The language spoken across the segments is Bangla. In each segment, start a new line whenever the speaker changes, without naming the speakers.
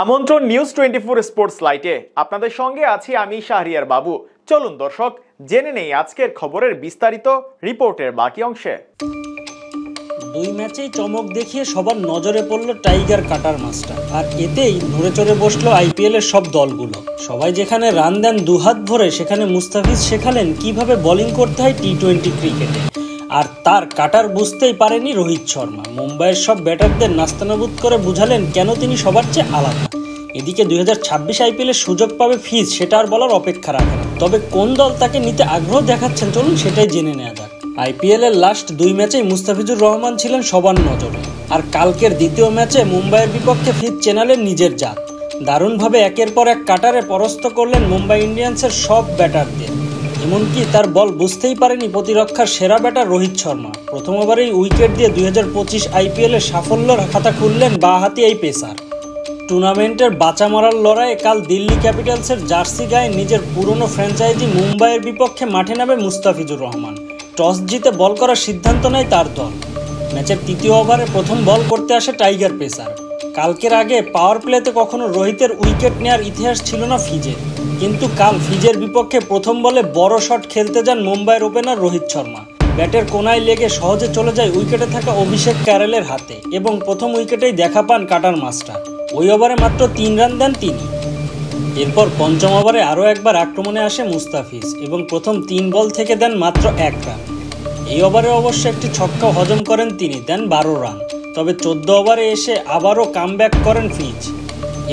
আমন্ত্রণ নিউজ 24 স্পোর্টস লাইটে আপনাদের সঙ্গে আছি আমি শাহরিয়ার বাবু। চলুন দর্শক জেনে নেই আজকের খবরের বিস্তারিত রিপোর্টের বাকি অংশে।
দুই ম্যাচেই চমক দেখিয়ে সবার নজরে পড়ল টাইগার কাটার মাস্টার, আর এতেই নড়ে চড়ে বসলো আইপিএল এর সব দলগুলো। সবাই যেখানে রান দেন দুহাত ভরে, সেখানে মুস্তাফিজ শেখালেন কিভাবে বোলিং করতে হয় টি-20 ক্রিকেটে। আর তার কাটার বুঝতেই পারেনি রোহিত শর্মা। মুম্বাইয়ের সব ব্যাটারদের নাস্তানাবুদ করে বুঝালেন কেন তিনি সবার চেয়ে আলাদা। এদিকে 2026 আইপিএলের সুযোগ পাবে ফিজ, সেটা আর বলার অপেক্ষা রাখে না। তবে কোন দল তাকে নিতে আগ্রহ দেখাচ্ছেন চলুন সেটাই জেনে নেওয়া যাক। আইপিএল এর লাস্ট দুই ম্যাচেই মুস্তাফিজুর রহমান ছিলেন সবার নজরে, আর কালকের দ্বিতীয় ম্যাচে মুম্বাইয়ের বিপক্ষে ফিজ চেনালেন নিজের জাত। দারুণভাবে একের পর এক কাটারে পরাস্ত করলেন মুম্বাই ইন্ডিয়ান্সের সব ব্যাটারদের। এমনকি তার বল বুঝতেই পারেনি প্রতিরক্ষার সেরা ব্যাটার রোহিত শর্মা। প্রথম ওভারেই উইকেট দিয়ে 2025 আইপিএলের সাফল্যের খাতা খুললেন বাঁহাতি এই পেসার। টুর্নামেন্টের বাঁচা মরার লড়াইয়ে কাল দিল্লি ক্যাপিটালসের জার্সি গায়ে নিজের পুরনো ফ্র্যাঞ্চাইজি মুম্বাইয়ের বিপক্ষে মাঠে নামে মুস্তাফিজুর রহমান। টস জিতে বল করার সিদ্ধান্ত নেয় তার দল। ম্যাচের তৃতীয় ওভারে প্রথম বল করতে আসে টাইগার পেসার। কালকের আগে পাওয়ার প্লেতে কখনো রোহিতের উইকেট নেওয়ার ইতিহাস ছিল না ফিজের, কিন্তু কাল ফিজের বিপক্ষে প্রথম বলে বড় শট খেলতে যান মুম্বাইয়ের ওপেনার রোহিত শর্মা। ব্যাটের কোনায় লেগে সহজে চলে যায় উইকেটে থাকা অভিষেক ক্যারেলের হাতে এবং প্রথম উইকেটেই দেখা পান কাটার মাস্টার। ওই ওভারে মাত্র 3 রান দেন তিনি। এরপর পঞ্চম ওভারে আরও একবার আক্রমণে আসে মুস্তাফিজ এবং প্রথম 3 বল থেকে দেন মাত্র 1 রান। এই ওভারে অবশ্য একটি ছক্কা হজম করেন তিনি, দেন 12 রান। তবে 14 ওভারে এসে আবারও কামব্যাক করেন ফিজ।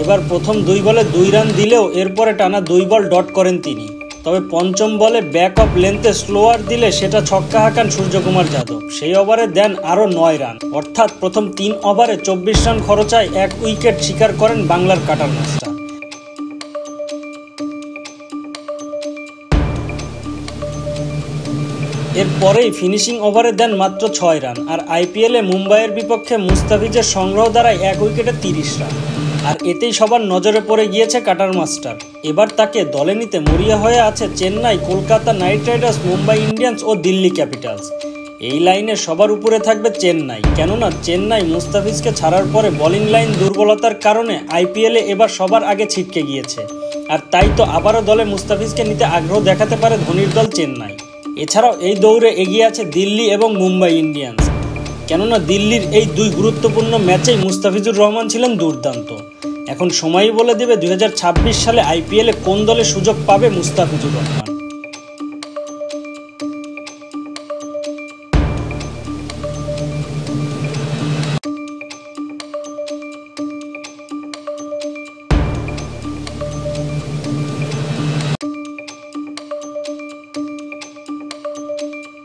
এবার প্রথম 2 বলে 2 রান দিলেও এরপরে টানা 2 বল ডট করেন তিনি। তবে পঞ্চম বলে ব্যাক অফ লেন্থে স্লোয়ার দিলে সেটা ছক্কা হাঁকান সূর্যকুমার যাদব। সেই ওভারে দেন আরও 9 রান। অর্থাৎ প্রথম 3 ওভারে 24 রান খরচায় 1 উইকেট শিকার করেন বাংলার কাটার মাস্টার। এরপরেই ফিনিশিং ওভারে দেন মাত্র 6 রান। আর আইপিএলে মুম্বাইয়ের বিপক্ষে মুস্তাফিজের সংগ্রহ দ্বারায় 1 উইকেটে 30 রান। আর এতেই সবার নজরে পড়ে গিয়েছে কাটার মাস্টার। এবার তাকে দলে নিতে মরিয়া হয়ে আছে Chennai, Kolkata knight riders, Mumbai Indians ও দিল্লি ক্যাপিটালস। এই লাইনে সবার উপরে থাকবে চেন্নাই, কেননা চেন্নাই মুস্তাফিজকে ছাড়ার পরে বোলিং লাইন দুর্বলতার কারণে আইপিএলে এবার সবার আগে ছিটকে গিয়েছে। আর তাই তো আবারও দলে মুস্তাফিজকে নিতে আগ্রহ দেখাতে পারে ধোনির দল চেন্নাই। এছাড়াও এই দৌড়ে এগিয়ে আছে দিল্লি এবং মুম্বাই ইন্ডিয়ান্স, কেননা দিল্লির এই 2 গুরুত্বপূর্ণ ম্যাচেই মুস্তাফিজুর রহমান ছিলেন দুর্দান্ত। এখন সময়ই বলে দেবে 2026 সালে আইপিএলে কোন দলে সুযোগ পাবে মুস্তাফিজুর রহমান।